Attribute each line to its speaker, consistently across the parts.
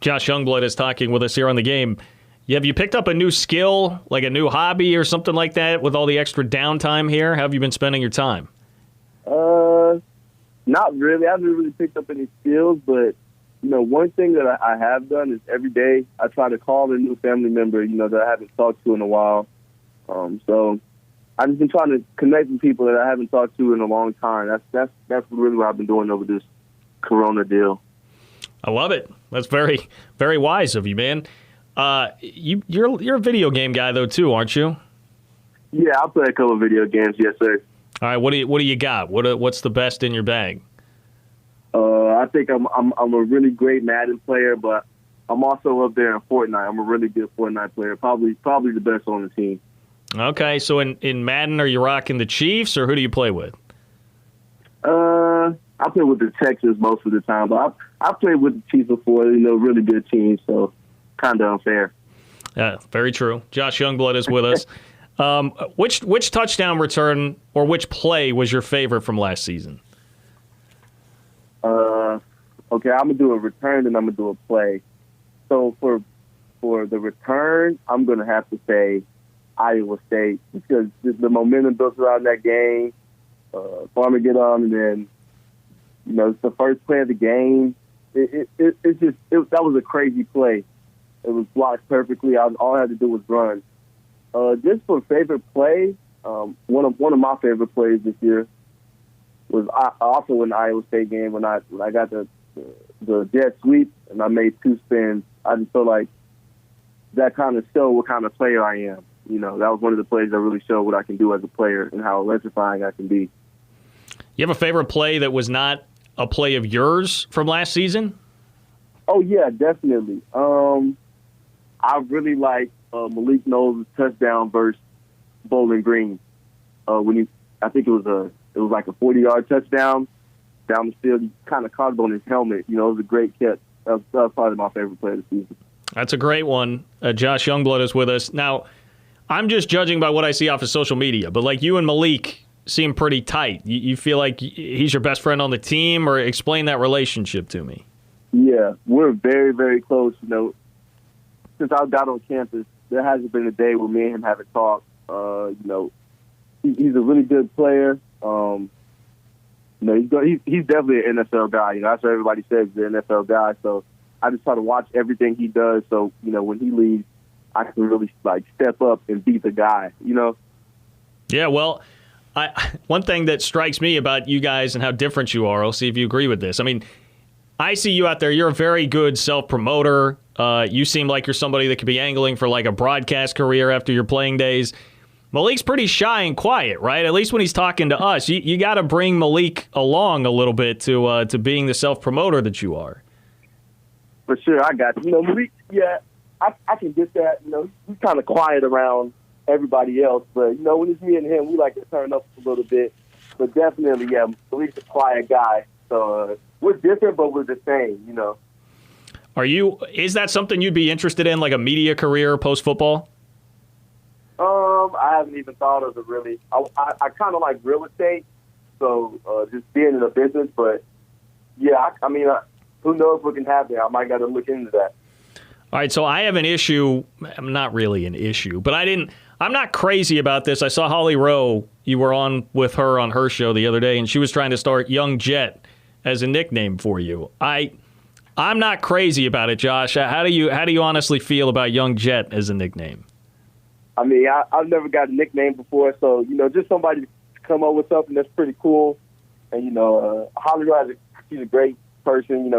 Speaker 1: Josh Youngblood is talking with us here on the game. Have you picked up a new skill, like a new hobby or something like that with all the extra downtime here? How have you been spending your time?
Speaker 2: Not really. I haven't really picked up any skills, but, one thing that I have done is every day I try to call a new family member, that I haven't talked to in a while. So I've just been trying to connect with people that I haven't talked to in a long time. That's really what I've been doing over this Corona deal.
Speaker 1: I love it. That's very, very wise of you, man. You're a video game guy though too, aren't you?
Speaker 2: Yeah, I play a couple of video games. Yes, sir.
Speaker 1: All right, what do you got? What's the best in your bag?
Speaker 2: I think I'm a really great Madden player, but I'm also up there in Fortnite. I'm a really good Fortnite player, probably the best on the team.
Speaker 1: Okay, so in Madden, are you rocking the Chiefs, or who do you play with?
Speaker 2: I play with the Texans most of the time, but I played with the Chiefs before. Really good teams, so kind of unfair.
Speaker 1: Yeah, very true. Josh Youngblood is with us. Which touchdown return or which play was your favorite from last season?
Speaker 2: Okay, I'm gonna do a return and I'm gonna do a play. So for the return, I'm gonna have to say Iowa State because the momentum built around that game. Farmer get on, and then it's the first play of the game. That was a crazy play. It was blocked perfectly. All I had to do was run. Just for favorite play, one of my favorite plays this year was also in the Iowa State game when I got the jet sweep and I made 2 spins. I just feel like that kind of showed what kind of player I am. That was one of the plays that really showed what I can do as a player and how electrifying I can be.
Speaker 1: You have a favorite play that was not a play of yours from last season?
Speaker 2: Oh yeah, definitely. I really like Malik Knowles' touchdown versus Bowling Green. I think it was like a 40-yard touchdown down the field. He kind of caught it on his helmet. It was a great catch. That was probably my favorite play of the season.
Speaker 1: That's a great one. Josh Youngblood is with us. Now, I'm just judging by what I see off of social media, but like you and Malik seem pretty tight. You feel like he's your best friend on the team, or explain that relationship to me. Yeah,
Speaker 2: we're very, very close. Since I got on campus, there hasn't been a day where me and him haven't talked. He's a really good player. He's definitely an NFL guy. That's what everybody says, he's an NFL guy. So I just try to watch everything he does. So when he leaves, I can really step up and beat the guy.
Speaker 1: Yeah, well, one thing that strikes me about you guys and how different you are, I'll see if you agree with this. I mean, I see you out there. You're a very good self-promoter. You seem like you're somebody that could be angling for like a broadcast career after your playing days. Malik's pretty shy and quiet, right? At least when he's talking to us. You got to bring Malik along a little bit to being the self-promoter that you are.
Speaker 2: For sure, I got you. Malik, yeah, I can get that. He's kind of quiet around everybody else, but when it's me and him, we like to turn up a little bit. But definitely, yeah, Malik's a quiet guy. So we're different, but we're the same.
Speaker 1: Is that something you'd be interested in, like a media career post-football?
Speaker 2: I haven't even thought of it really. I kind of like real estate, so just being in a business. But yeah, I mean, who knows what can happen? I might got to look into that.
Speaker 1: All right, so I have an issue. I'm not really an issue, but I'm not crazy about this. I saw Holly Rowe. You were on with her on her show the other day, and she was trying to start Young Jet as a nickname for you. I'm not crazy about it, Josh. How do you honestly feel about Young Jet as a nickname?
Speaker 2: I mean, I've never got a nickname before, so just somebody to come up with something that's pretty cool. And Holly Rowe, she's a great person.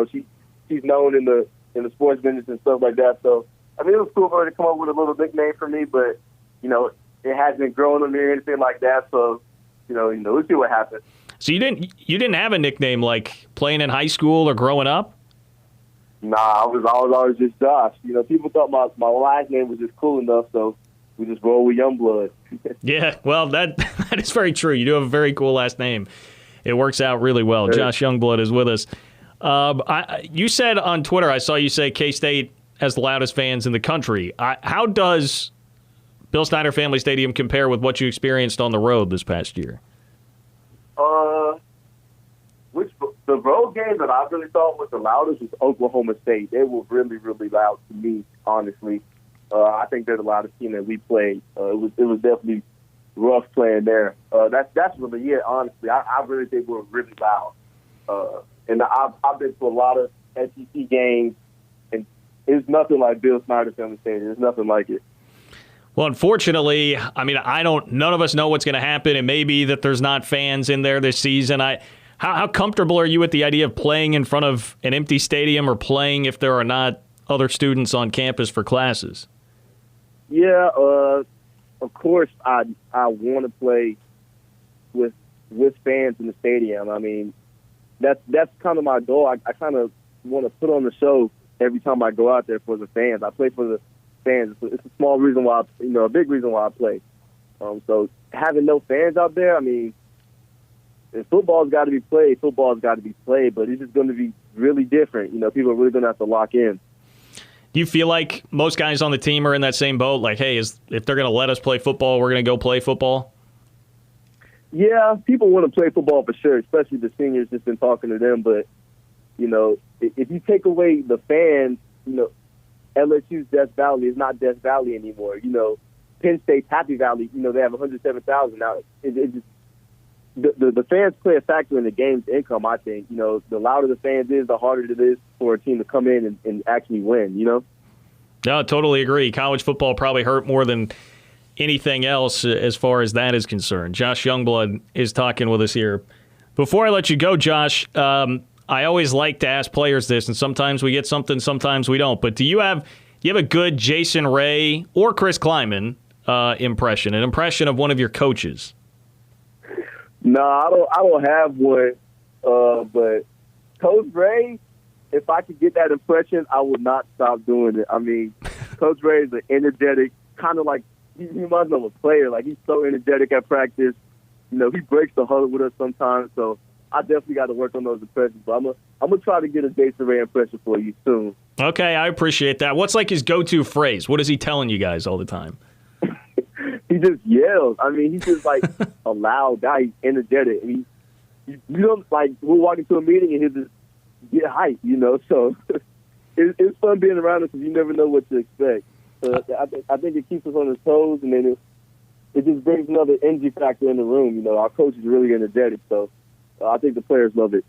Speaker 2: She's known in the sports business and stuff like that. So I mean, it was cool for her to come up with a little nickname for me, but it hasn't grown on me or anything like that. So we'll see what happens.
Speaker 1: So you didn't have a nickname like playing in high school or growing up?
Speaker 2: Nah, I was always just Josh. People thought my last name was just cool enough, so we just roll with Youngblood.
Speaker 1: Yeah, well, that is very true. You do have a very cool last name. It works out really well.
Speaker 2: Hey.
Speaker 1: Josh Youngblood is with us. You said on Twitter, I saw you say K-State has the loudest fans in the country. How does Bill Snyder Family Stadium compare with what you experienced on the road this past year?
Speaker 2: the road game that I really thought was the loudest was Oklahoma State. They were really, really loud to me, honestly. I think they're the loudest team that we played. It was definitely rough playing there. That's really it, honestly. I really think we're really loud. And I've been to a lot of SEC games, and it's nothing like Bill Snyder Family Stadium. There's nothing like it.
Speaker 1: Well, unfortunately, I mean, none of us know what's going to happen. It may be that there's not fans in there this season. How comfortable are you with the idea of playing in front of an empty stadium or playing if there are not other students on campus for classes?
Speaker 2: Yeah, of course, I want to play with fans in the stadium. I mean, that's kind of my goal. I kind of want to put on the show every time I go out there for the fans. I play for the fans. It's a small reason why, a big reason why I play. So having no fans out there, I mean, if football's got to be played, football's got to be played, but it's just going to be really different. People are really going to have to lock in.
Speaker 1: Do you feel like most guys on the team are in that same boat? Like, hey, if they're going to let us play football, we're going to go play football?
Speaker 2: Yeah, people want to play football for sure, especially the seniors. Just been talking to them. But, if you take away the fans, LSU's Death Valley is not Death Valley anymore. Penn State's Happy Valley, they have 107,000 now. The fans play a factor in the game's income, I think. The louder the fans is, the harder it is for a team to come in and actually win, No,
Speaker 1: I totally agree. College football probably hurt more than anything else as far as that is concerned. Josh Youngblood is talking with us here. Before I let you go, Josh, I always like to ask players this, and sometimes we get something, sometimes we don't. But do you have a good Jason Ray or Chris Kleiman impression, an impression of one of your coaches?
Speaker 2: No, I don't have one. But Coach Ray, if I could get that impression, I would not stop doing it. I mean, Coach Ray is an energetic, kind of like he reminds me of a player. Like, he's so energetic at practice. He breaks the huddle with us sometimes. So I definitely got to work on those impressions. But I'm gonna try to get a Jason Ray impression for you soon. Okay,
Speaker 1: I appreciate that. What's like his go-to phrase? What is he telling you guys all the time?
Speaker 2: He just yells. I mean, he's just like a loud guy. He's energetic. You don't like we'll walk into a meeting and he'll just get hyped, So it's fun being around him because you never know what to expect. I think it keeps us on his toes, and then it just brings another energy factor in the room. Our coach is really energetic, so I think the players love it.